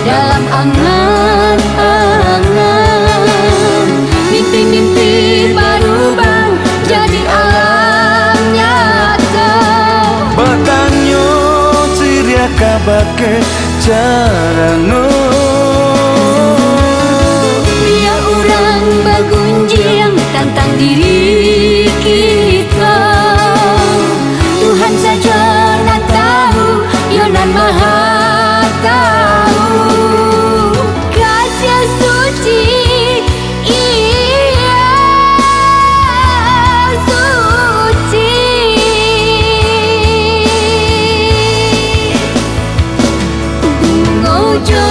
dalam angan-angan. Mimpi-mimpi berubah jadi alam nyata. Bertanyo siria kabake carano. Biar orang bergunjing tentang diri kita. Tuhan saja nak tahu, Yonan Maha tahu. Kasih suci, iya suci. Ngojo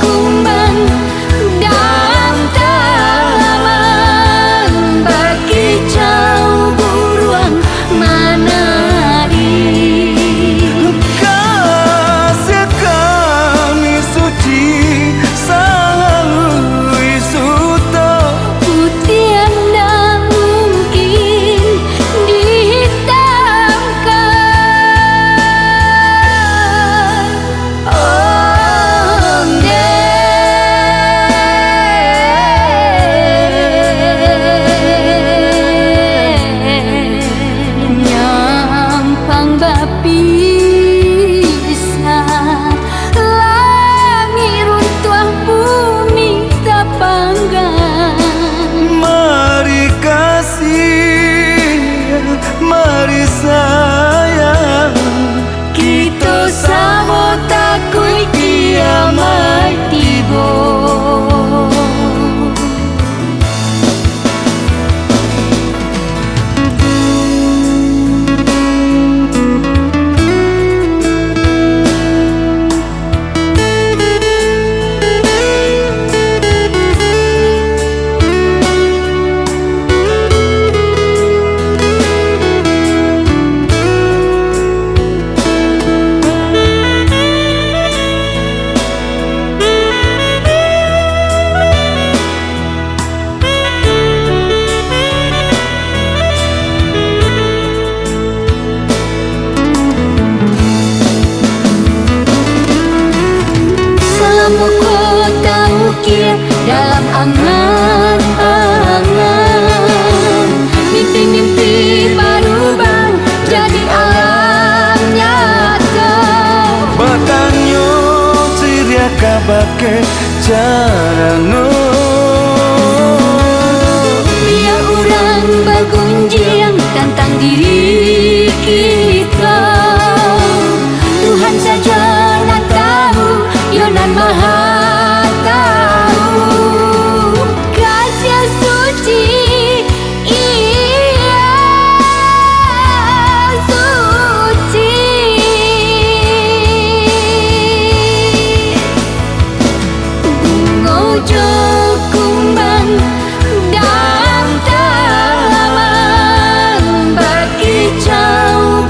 kumbang dalam taman, berkicau buruan menari. Kasih kami suci selalu isuto. Putih anda mungkin dihitamkan. Om nyampang bapisah, langit runtuh bumi tak panggang. Mari kasih, mari sayang. Kita sama takut kiamat tiba. Selama kota ukir dalam angan-angan. Mimpi-mimpi berubah jadi alam nyata. Bertanyo siria kabake carano. Biar orang bergunjing tentang diri kita. Tuhan saja nak tahu, Yonan Maha tahu. Kasih suci, iya suci. Ngojo kumbang dalam taman, berkicau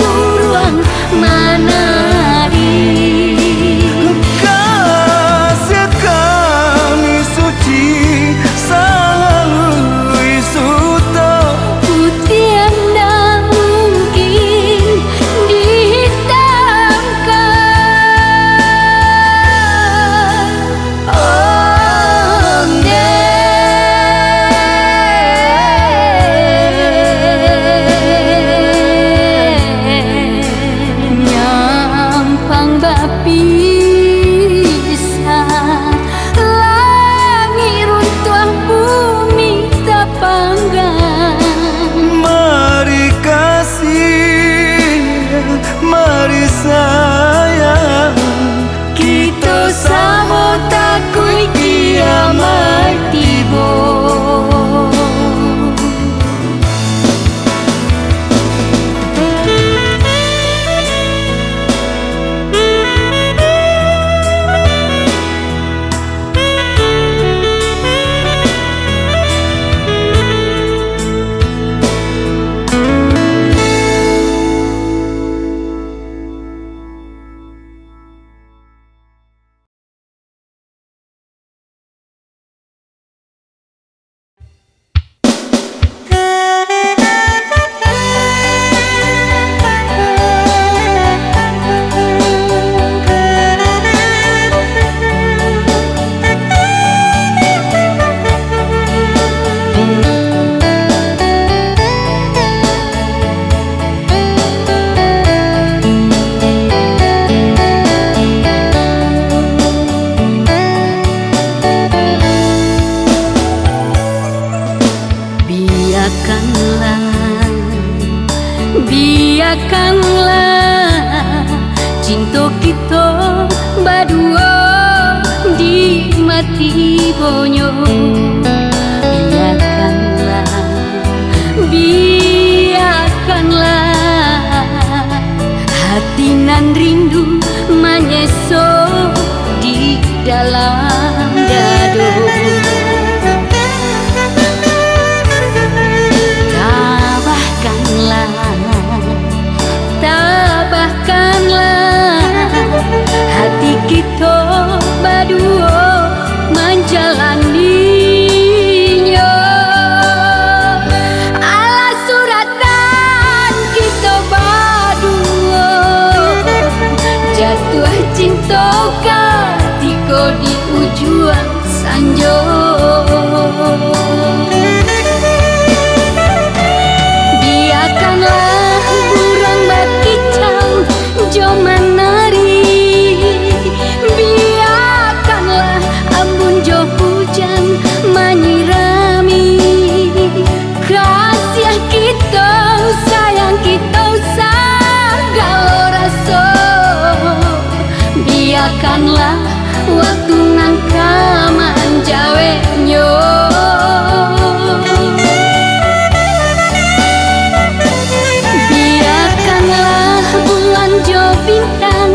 biarkanlah cinta kita berdua di mati bonyo. Biarkanlah hati nan rindu menyesok di dalam dado. Tabahkanlah hati kita berdua menjalaninya. Alas suratan kita berdua jatuh cinta ketika di ujung sanjo. Biarkanlah burung berkicau jauh menari, biarkanlah embun jauh hujan menyirami. Kasih kita, sayang kita segala rasa. Biarkanlah waktu nangka menjawabnya. Biarkanlah bulan jo bintang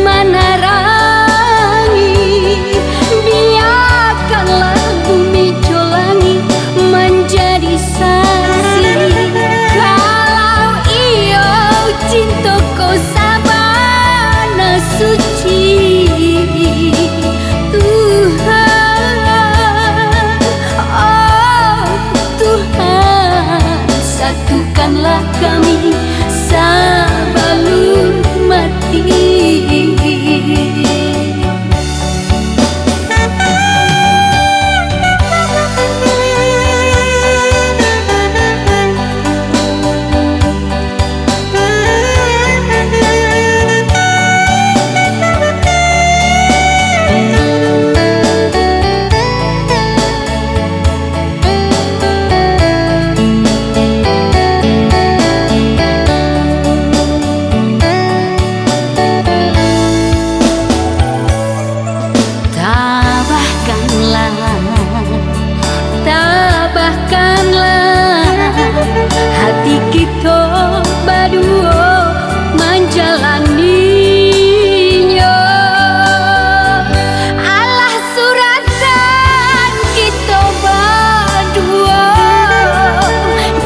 menerangi, biarkanlah bumi jo langit menjadi saksi. Kalau iyo cinta kau sabana suci, Tuhan, oh Tuhan, satukanlah kami sebelum mati. Tabahkanlah hati kita berdua menjalaninya. Alah suratan kita berdua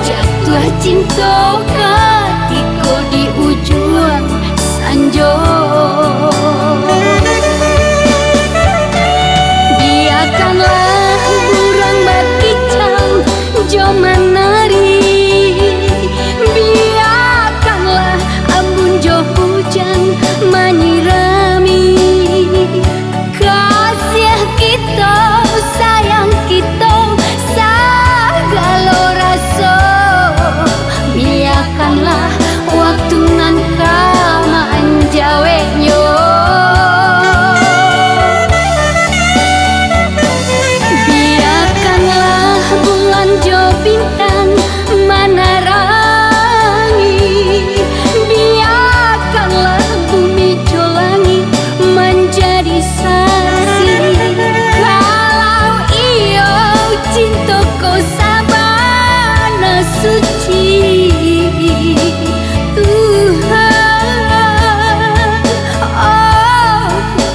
jatuh cinta ketika di ujung sanjo. Biarkanlah burung berkicau jauh menari, biarkanlah embun jauh hujan menyirami. Kasih kita, sayang kita segala rasa. Biarkanlah waktu nangka menjawabnya. Biarkanlah bulan jo bintang menerangi, biarkanlah bumi jo langit menjadi saksi. Kalau iyo cinta kau sabana suci, Tuhan, oh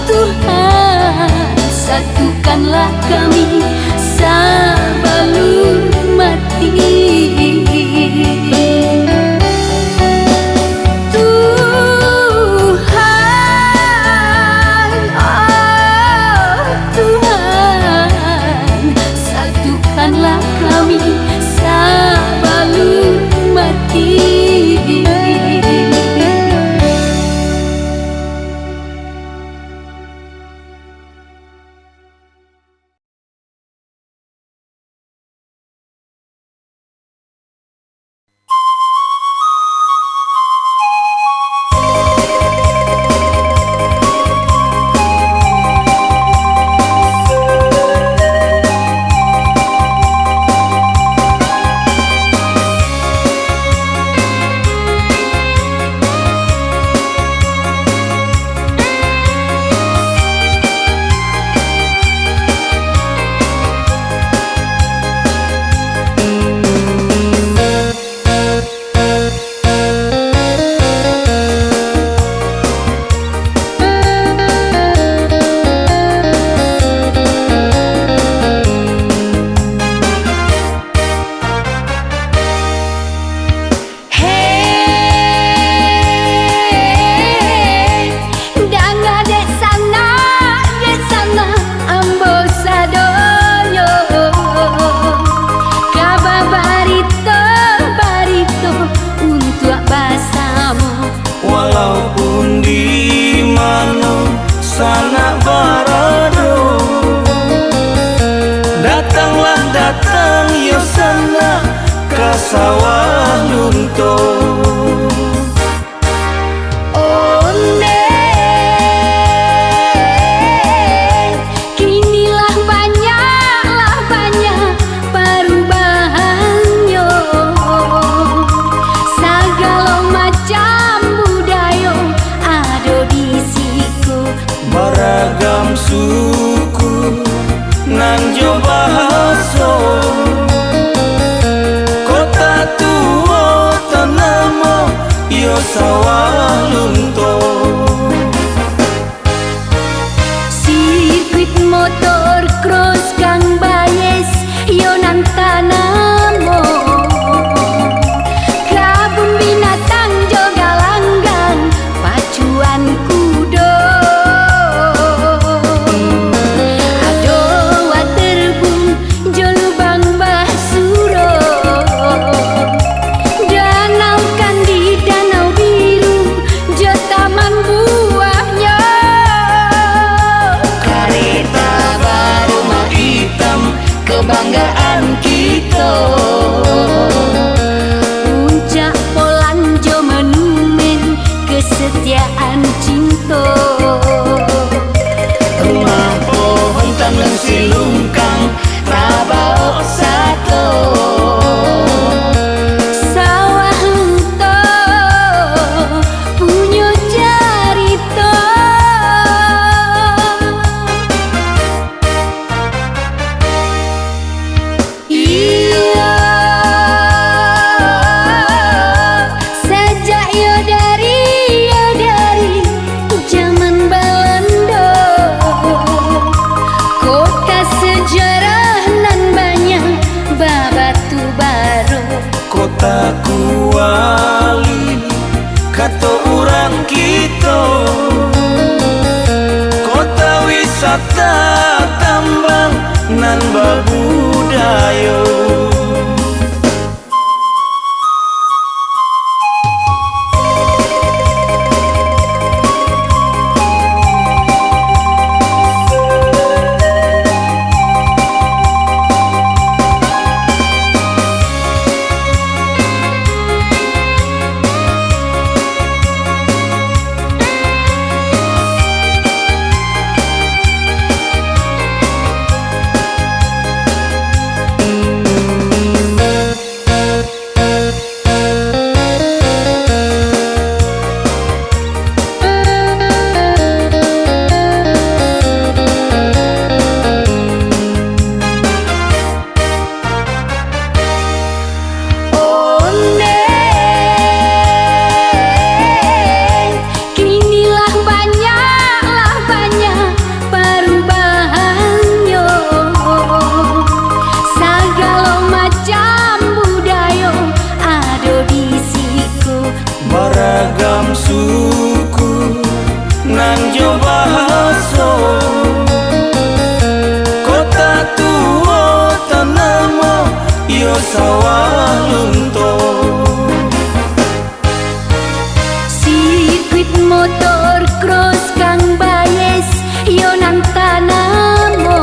Tuhan, satukanlah kami sebelum mati. Tuhan, oh Tuhan, satukanlah kami sebelum mati. lunto. Beragam suku nan jo bahaso, kota tua tanamo yo sawah lunto. Sirkuit motor cross kang bayes yo nan tanamo, kabun binatang juga langgang pacuan kudo. Kebanggaan kita, puncak Polanjo monumen kesetiaan cinta. Rumah pohon taneng silungkang Rabao satu, sawah lunto punya cerita. Kota Kuali kata orang kita, kota wisata tambang nan babudaya. Beragam suku nan jo bahaso, kota tua tanamo yo sawah lunto. Sirkuit motor cross kang bayes yo nan tanamo,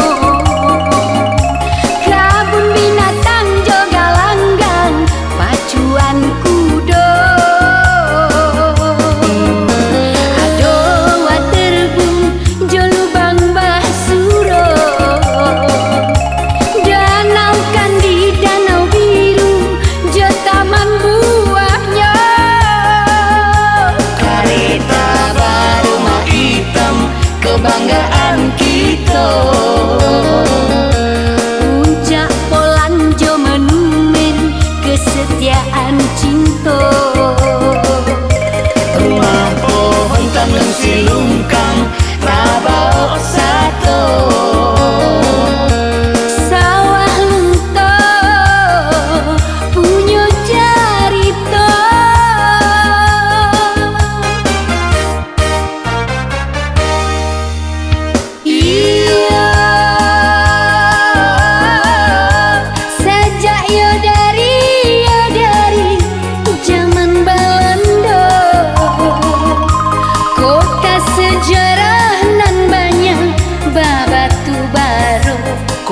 kabun binatang juga langgang pacuan kudo. Kebanggaan kita, puncak Polanjo monumen kesetiaan cinta. Rumah pohon taneng silungkang Rabao satu, sawah lunto punya cerita.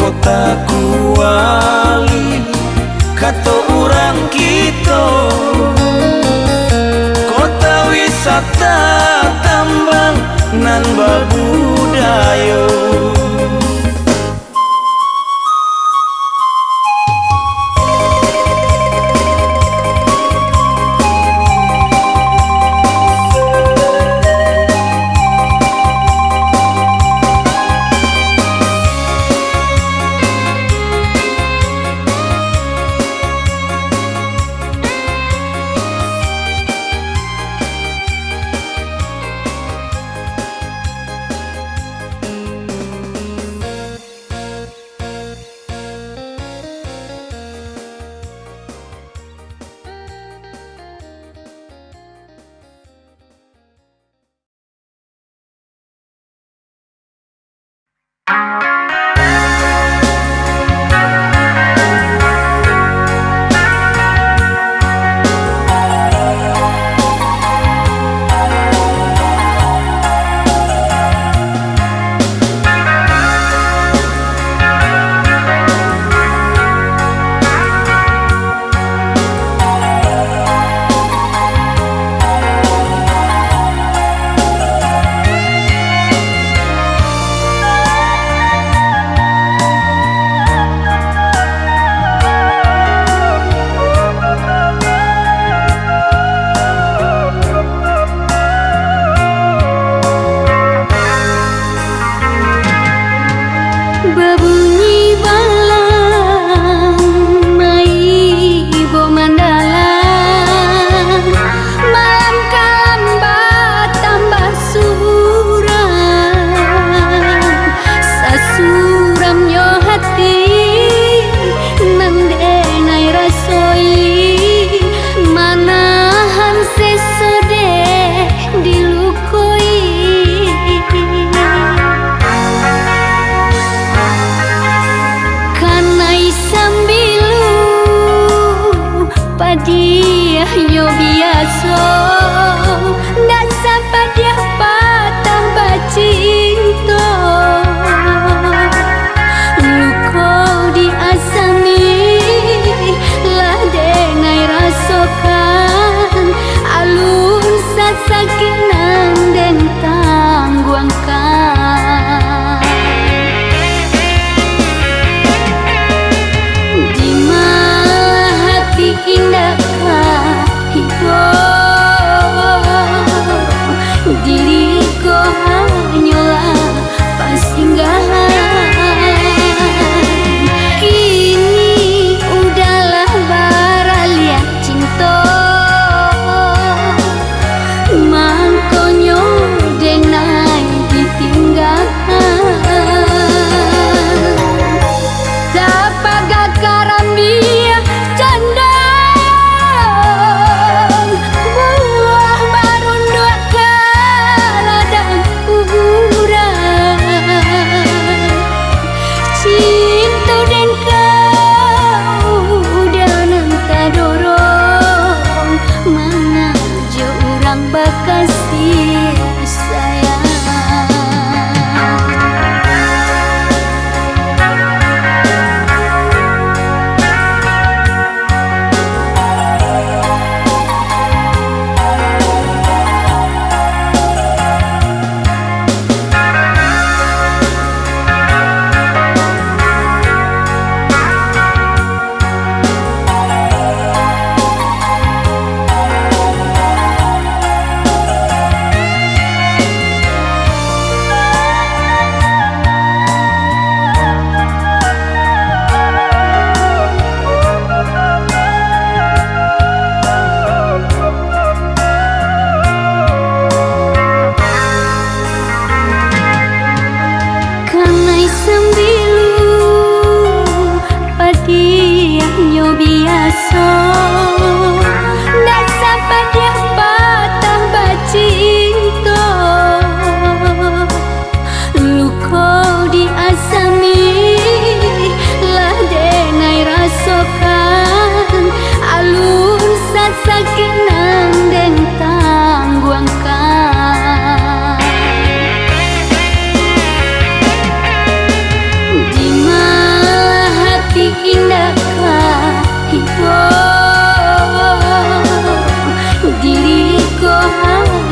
Kota Kuali kata orang kita, wisata tambang nan babudayo. Berbunyi balang mai bo mandalang, malam kalam tambah suram, sasuram yo hati nandenai rasoi, manahan sesode dilukoi. Dia yo biasa ndak sampai dia patah bacinta, luko diasami lah denai rasakan, alun sakit nang den tangguangkan. Di malah hati indah diriku hanyalah pasinggahan, kini udahlah baralia cinta, mangkonyo denai ditinggalkan. Tapaga karambia canda kasih sayang.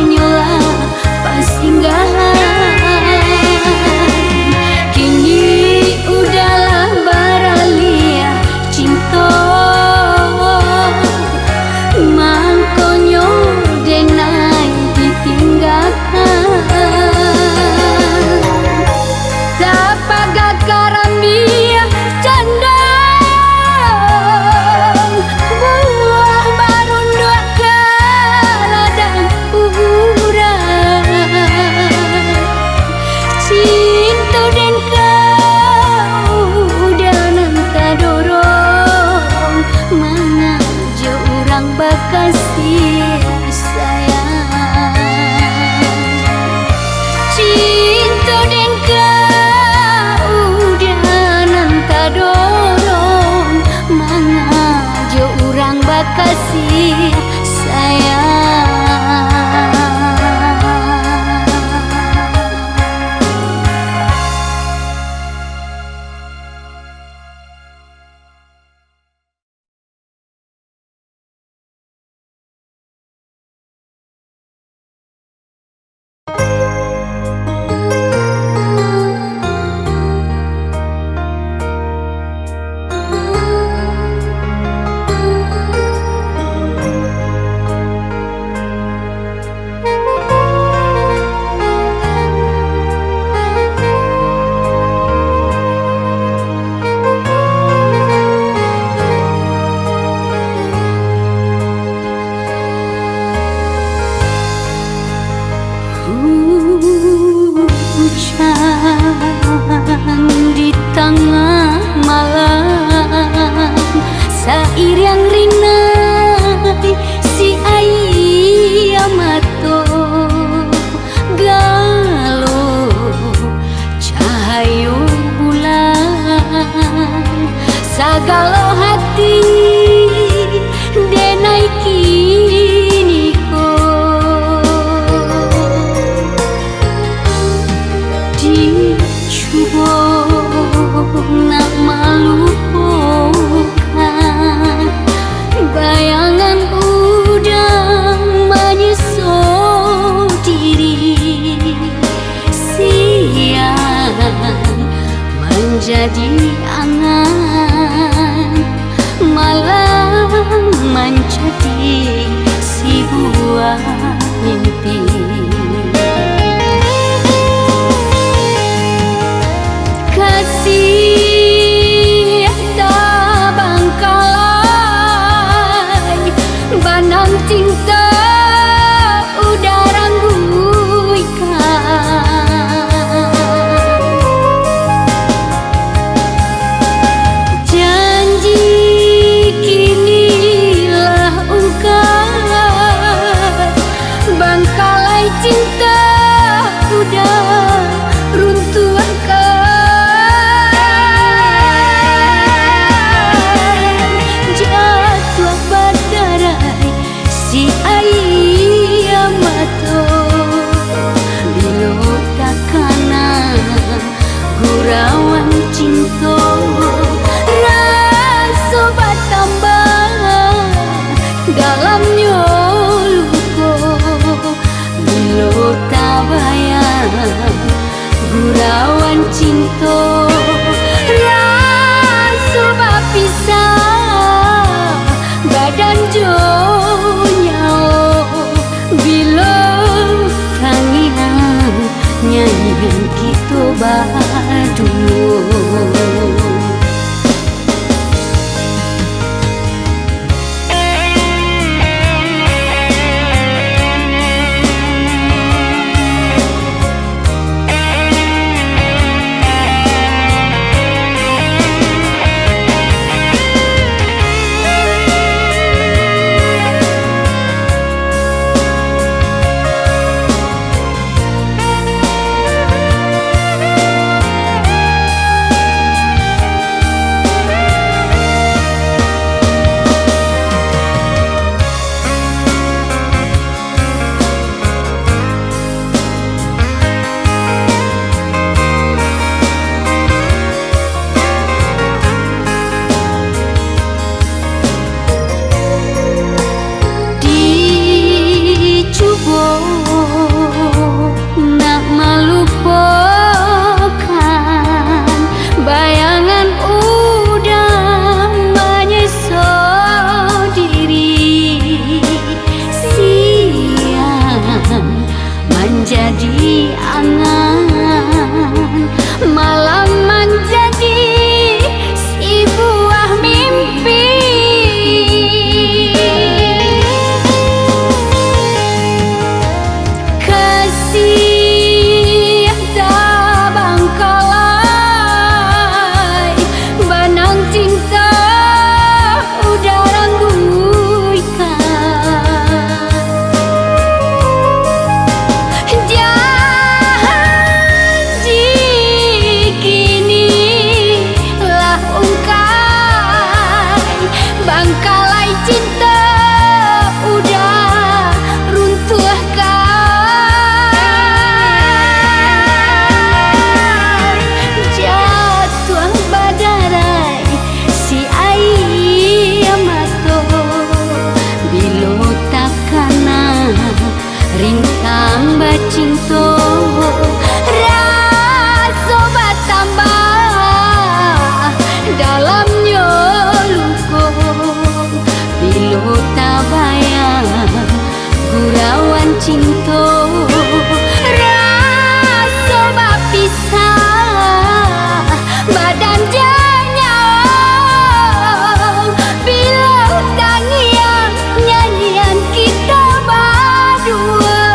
nyola pasinggahan. Kini udahlah baralia cinta, mangkonyo denai ditinggalkan. Tapaga karambia candang, buah barun dua kaladang uhuran. Cinta dan kau udah nanta dorong, mengajak orang bakasih sayang. Cinta dan kau udah nanta dorong, mengajak orang bakasih sayang. Hujan di tengah malam, sair yang rinai si ayamato galo cahayu bulan, sagalo hati denai kini ko dicoba nak melupakan bayangan udang menyusut diri, siang menjadi angan, malam menjadi si buah mimpi. Kasih tabangkalai banang cinta udah rangguikan. Janji kinilah ungkap, bangkalai cinta udah runtuhkan. Jatuh badarai si ayamato bilo takana gurawan cinta, rasa batambang dalam nyoluko bilo tabayang gurawan cinta, rasa bapisah badan jonyao bila tangian nyanyian kita badu. menjadi angan, malam menjadi si buah mimpi. Kasih tak bangkalai, benang cinta udah rangguikan. Janji kini lah ungkai, bangkalai cinta udah runtuhkan. Jatuh badarai si ayam mato, bilo takana rintang bacinto, raso batambah dalamnya luko, bilo tabayang gurauan cinto, raso bapisah badan janyang, bilo tangian nyanyian kita berdua.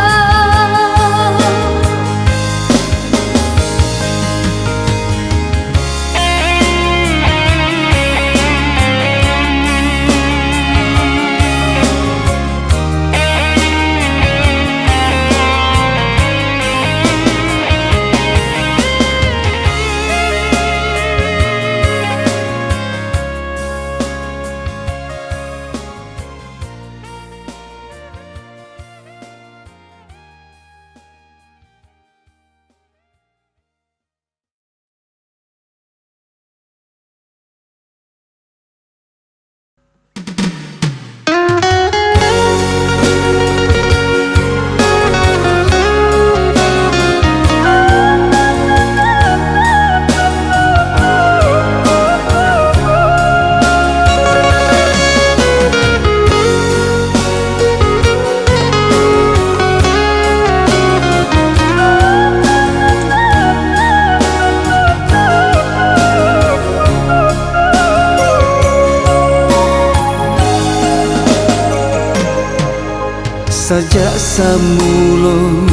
Sajak samulon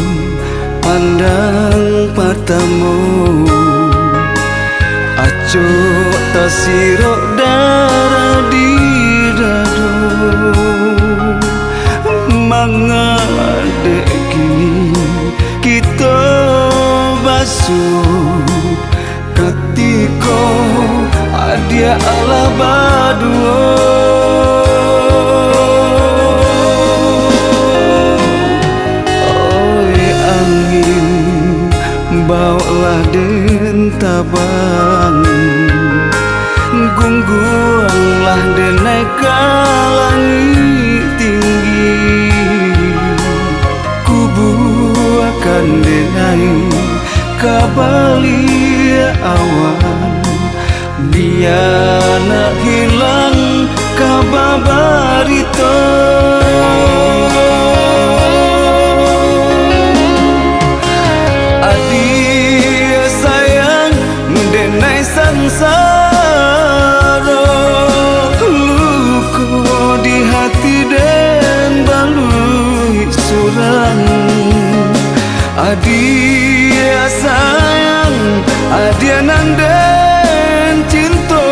pandang pertamo, acok tasirok darah di dado, mangade kini kita basuh ketika adia ala baduo. Bawalah den tabang, gungguanglah den naik ke langit tinggi, kubu akan den naik ke balik awan, biar nak hilang kabar barito. Sangsara luko di hati dan balui surang, adia sayang adia nanden cinta,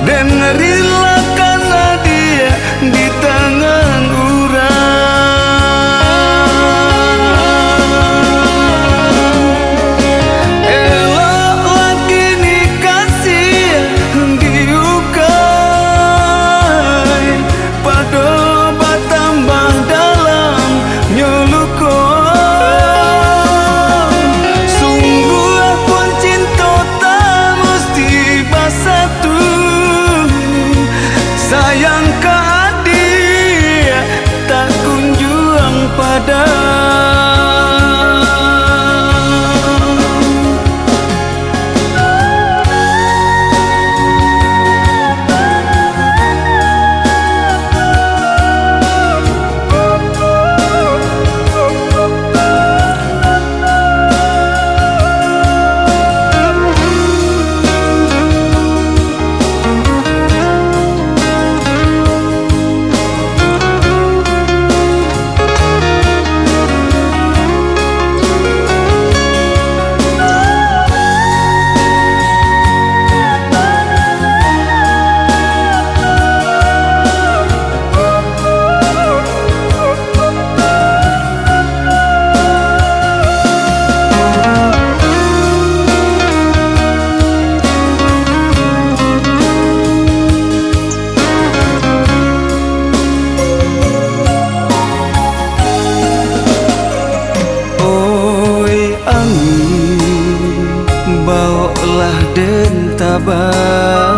dan ngerilakan adia di tangan cinta laden tabang,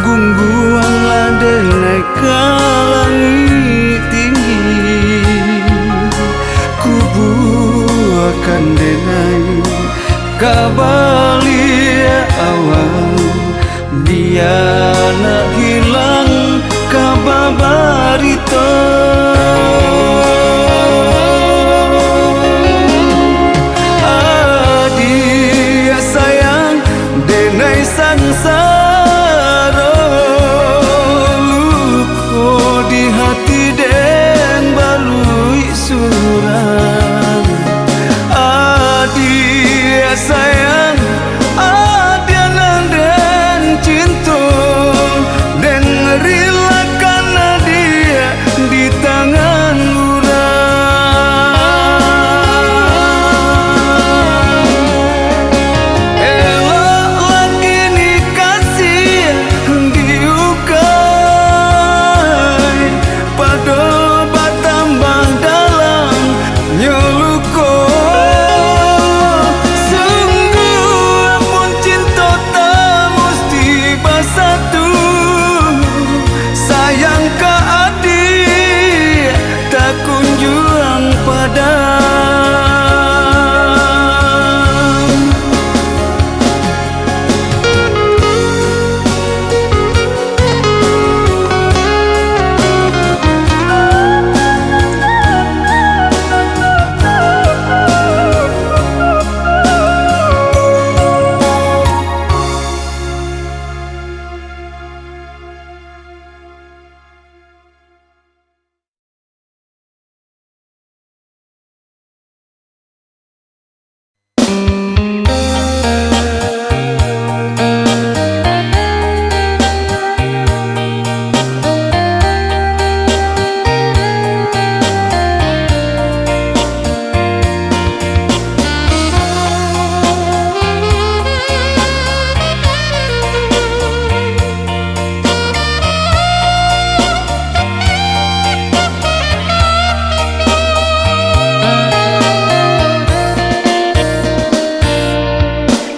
gungguang laden naik ke langit tinggi. Kubu akan denai kabalia awal, biana hilang kababarito. Adia sayang denai sangsara, luko di hati den balui surang. Adia sayang adia nanden cinta, den ngerilakan dia di tangan urang. Elok lagi ni kasih diukai, pada batambah dalam nyoluko. Sungguh pun cinta tak mesti bersatu, sayang ke adik tak kunjung padam.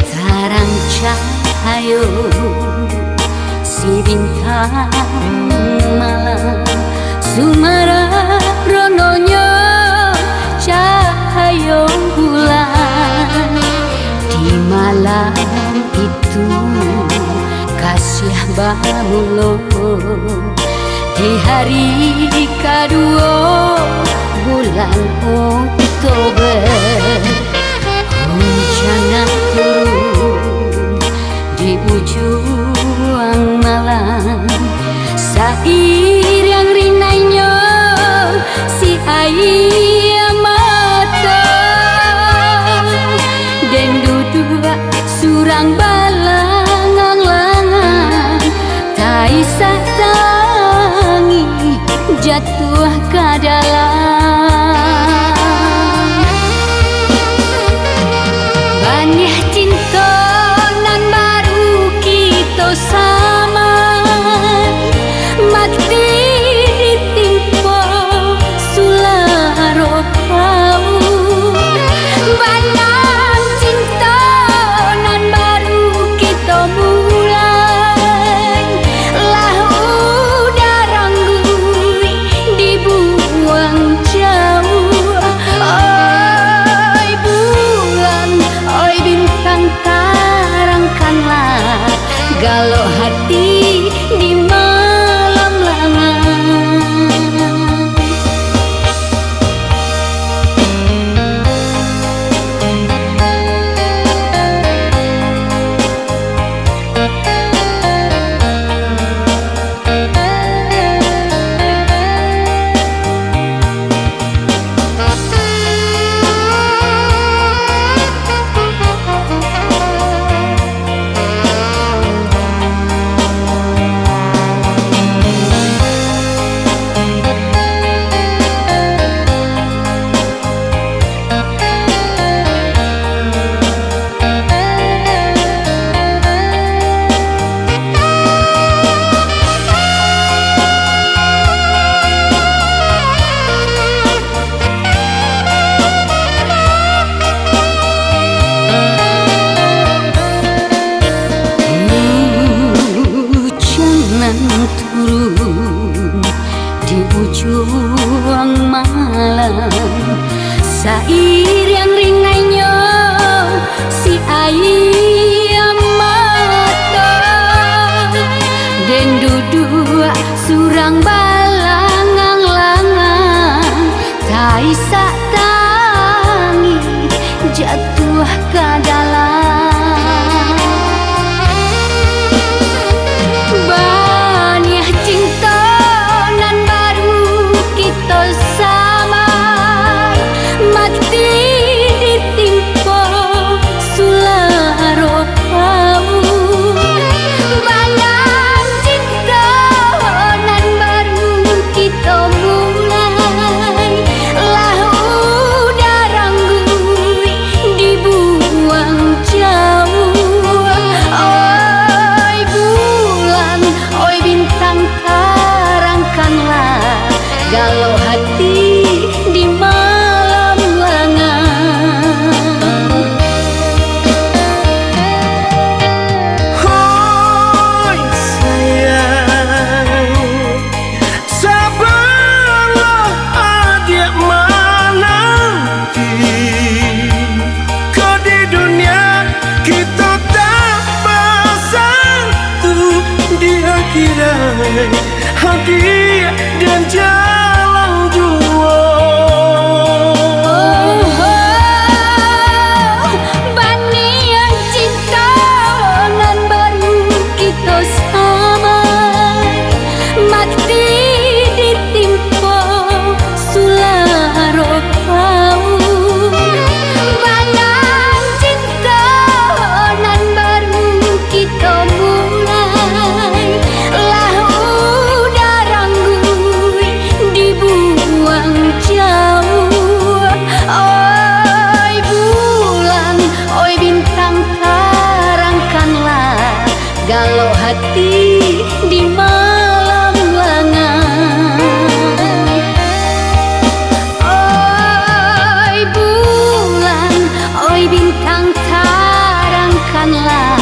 Tarang cahayo si bintang malam, sumara rononyo cahayo bulan. Di malam itu kasih bamulo, di hari kedua bulan Oktober. Hujan turun di ujung malam, sair yang rinainya si air mata, dan duduk surang balangan-langan, taisa tangi jatuh ke dalam. Sair yang ringainya si ayam mata dan duduk surang balangang-langang taisa tangi jatuh ke dalam banyak cinta nan baru kita sama mati ditimpa sularo kamu banyak cinta nan baru kita mulai lah udah ranggui dibuang jauh oi bulan oi bintang terangkanlah galau hati di malam lengang. Hoi sayang, sabarlah adik menanti. Kau di dunia kita tak bersatu di akhirat hadiah dan jalan jua. Bani yang cinta nan baru kita sama mati ditimpa sularo kamu banyak cinta nan baru kita mulai lah udah ranggui dibuang jauh oi bulan oi bintang terangkanlah galau hati di malam lengang oi bulan oi bintang terangkanlah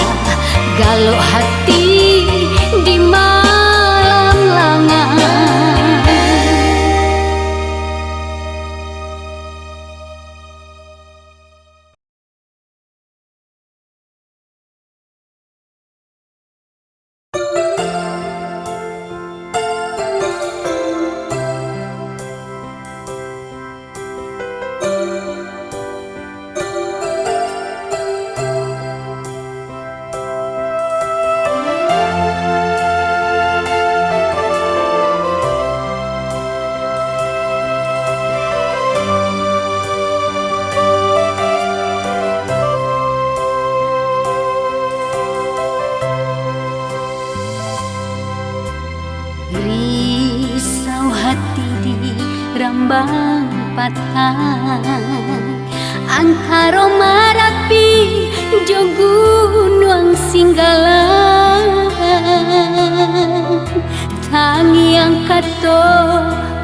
galau hati di malam lengang. Risau hati di rambang patah antara Marapi jo Gunung Singgalang tangi angkat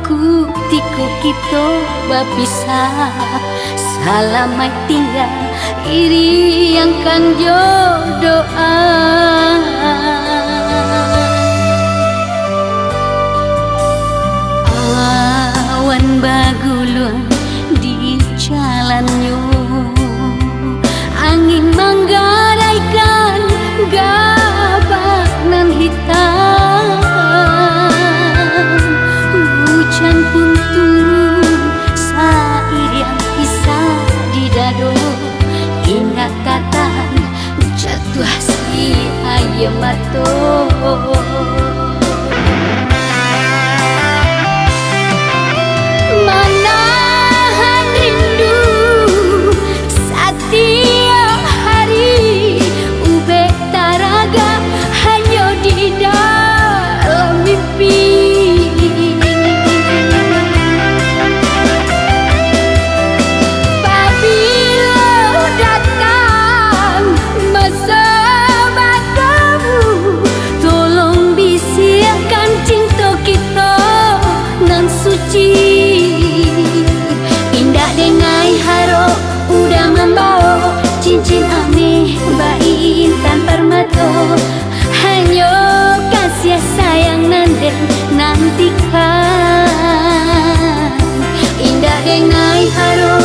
ku tiku kita bapisah salamai tinggal iri yang kan jodoa awan bagulung di jalannya angin menggadaikan gabak nan hitam hujan pun turun sair yang pisah di dado ingatan jatuh si ayam mato menahan rindu setiap hari ube taraga hanya di dalam mimpi apabila datang masa batamu tolong bisikan cinta kita nan suci indah dengai haro udah membawa cincin amih bayi intan permata hanya kasih sayang nanden nantikan indah dengai haro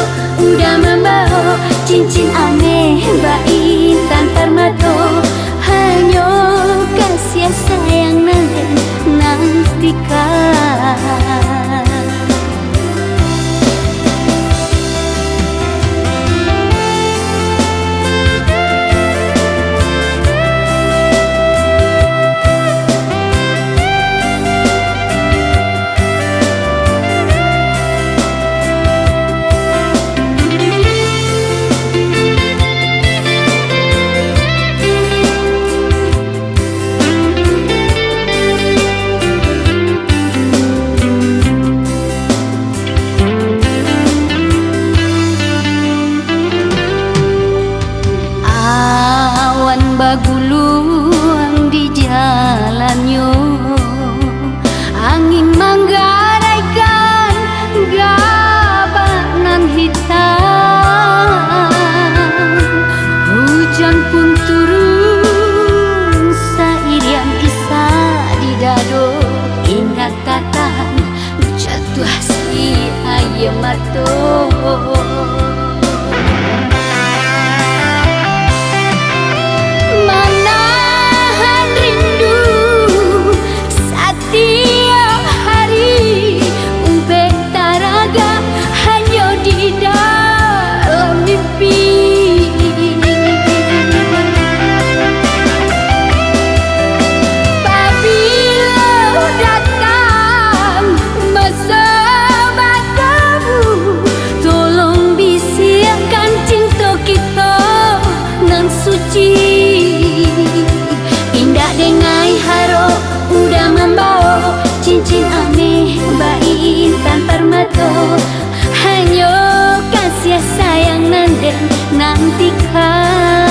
nantikan.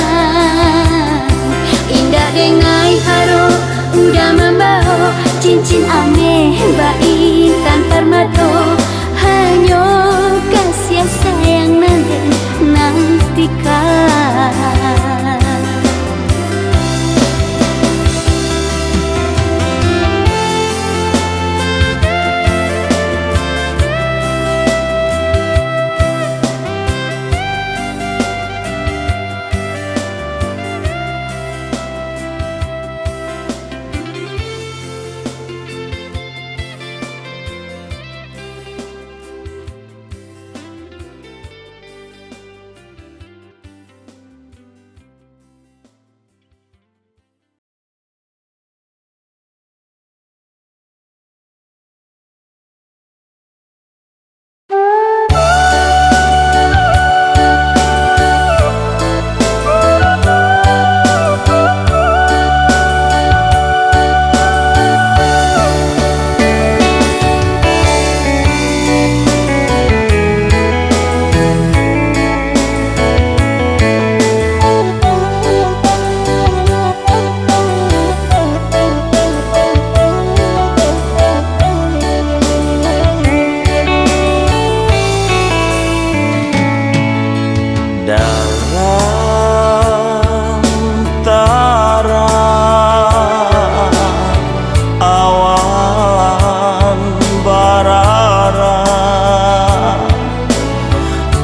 Indah dengai haro udah membawa cincin ame baik tanpa permato, hanya kasih sayang nantikan.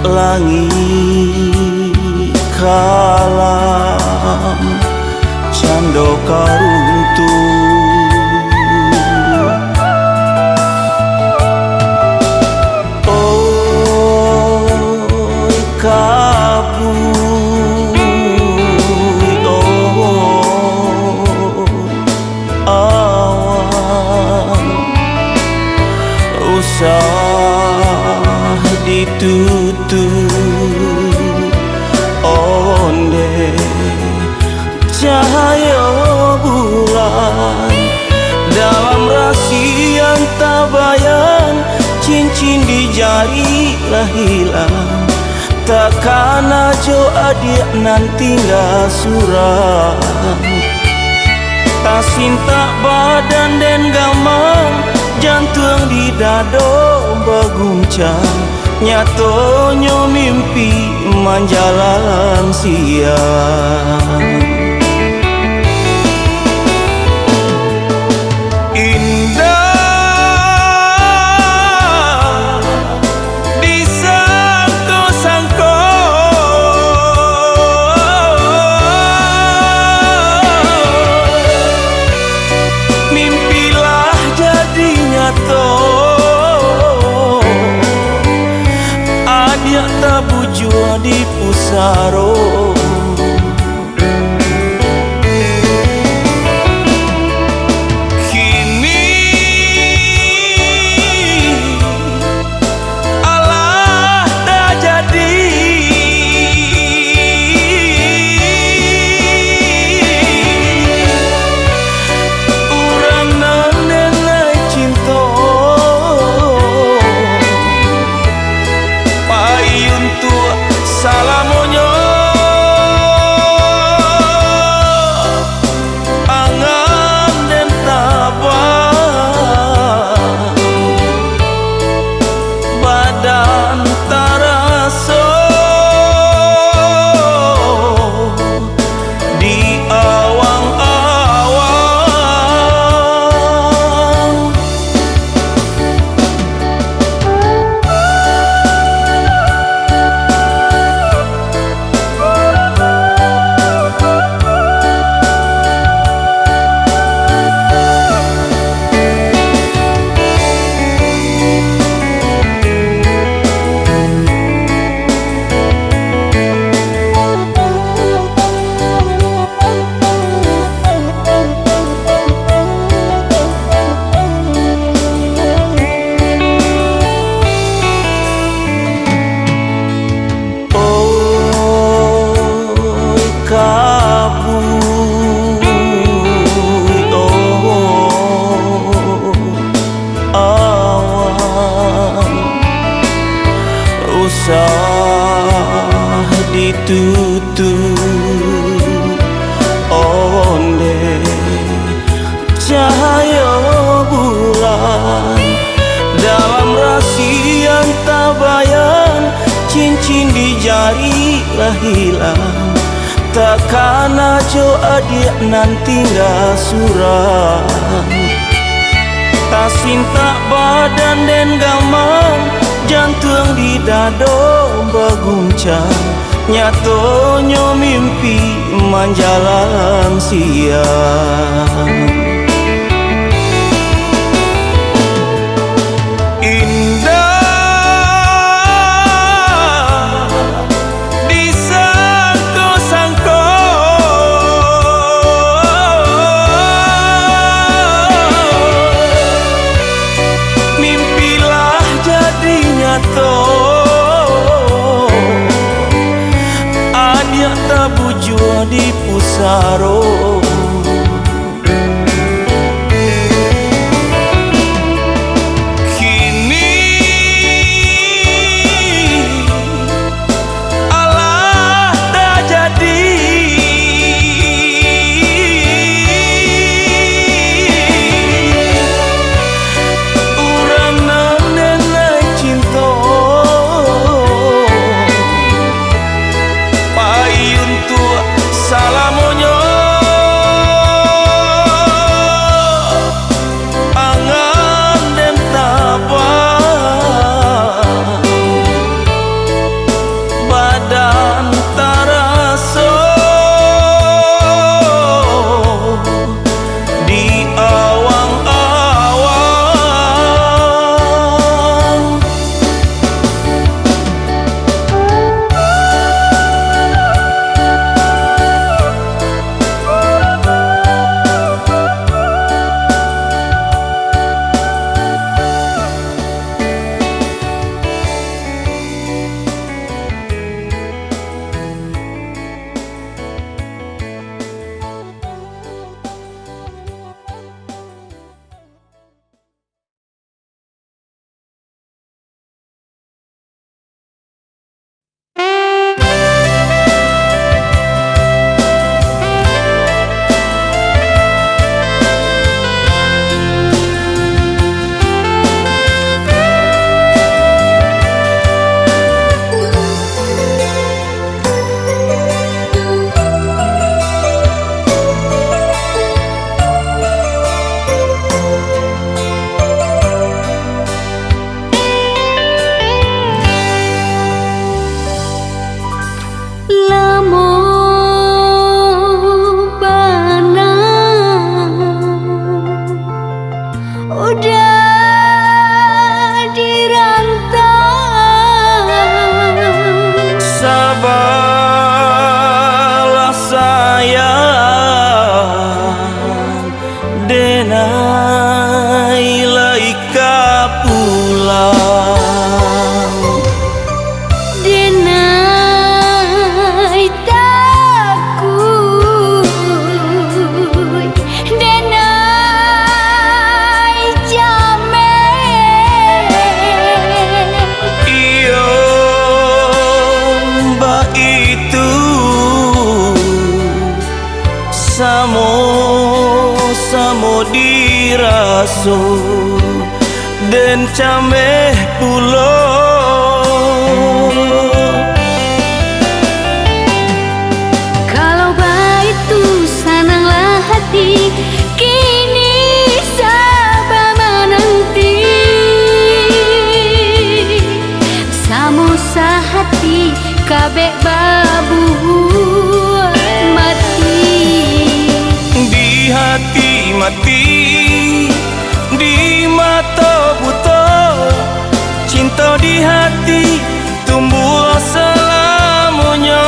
Langit kalam cando karuntuh, oi kabui, awan usah ditutup onde cahaya bulan dalam rasian tabayan, cincin di jari lah hilang, takkan aja adik nanti nggak suram, tak sinta badan dan gamang, jantung di dado berguncang, nyatonya mimpi menjalan siang. Indah disangko-sangko, mimpilah jadi nyata, adik tak bujur di pusaro. Kini Allah tak jadi, urang nenai cinta payun tua salamonyo angan dan tabang badan taraso di awang-awang. Awan usah ditutup onde cahaya bulan dalam rasian tabayan cincin di jari lah hilang takkan ajo adik nanti tinggal suram tak sinta badan dan gamang jantung di dado baguncang nyatonyo mimpi manjalan siang di pusaro kini Allah tak jadi urang nenai cinta payun tua salamonyo angan dan tabang badan taraso di awang-awang sabarlah sayang denai laika pulang denai takut denai jamet iyo mbak itu samo diraso dan cameh pulo kalau baitu sananglah hati kini sabar menanti samosa hati kabeh babu hati mati di mata buta cinta di hati tumbuh selamanya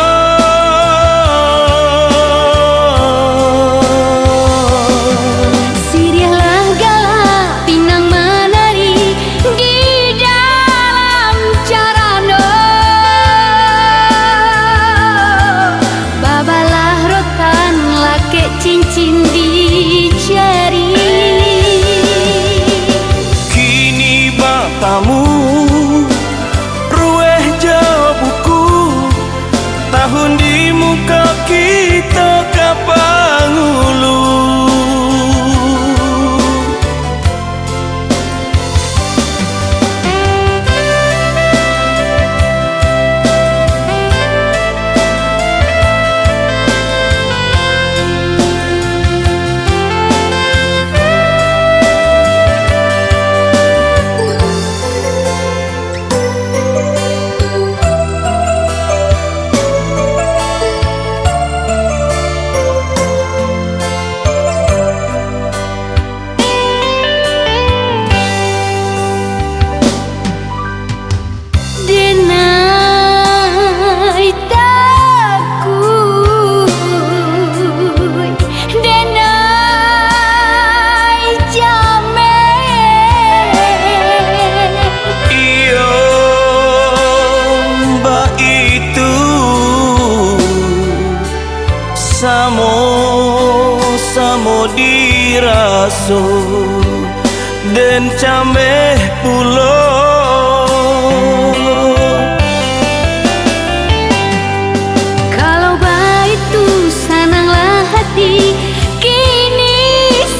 siriahlah galak pinang menari di dalam carano babalah rotan lake cincin di jari kini batamu rueh jauh buku kapangulu. Denai takui, denai jame. Iyo mbak itu samo diraso dan cameh pulo. Kalau baitu sananglah hati, kini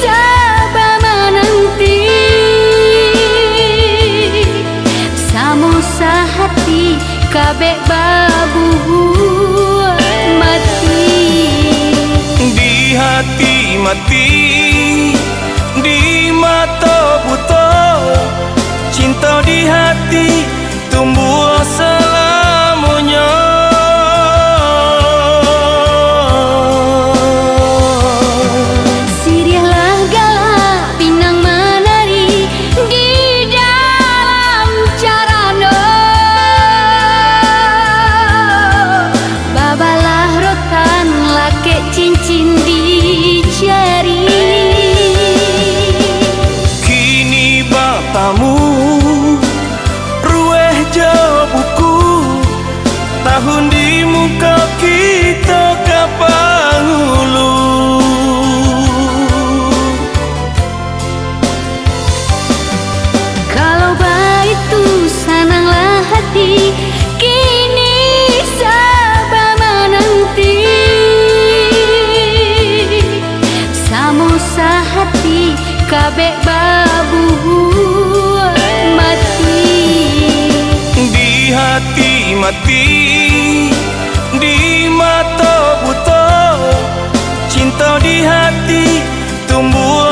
sabama nanti. Samusa hati kabeh babu mati. Di hati mati, di mata buta, cinta di hati tumbuh selamanya. Siriahlah galak pinang menari di dalam carano. Babalah rotan lake cincin di jari. Kini bapakmu ruweh jauh buku, tahun di muka kita kapangulu. Kalau baitu sananglah hati, kini sabama nanti. Samusa hati kabeh babu mati. Di hati mati, di mata buta, cinta di hati tumbuh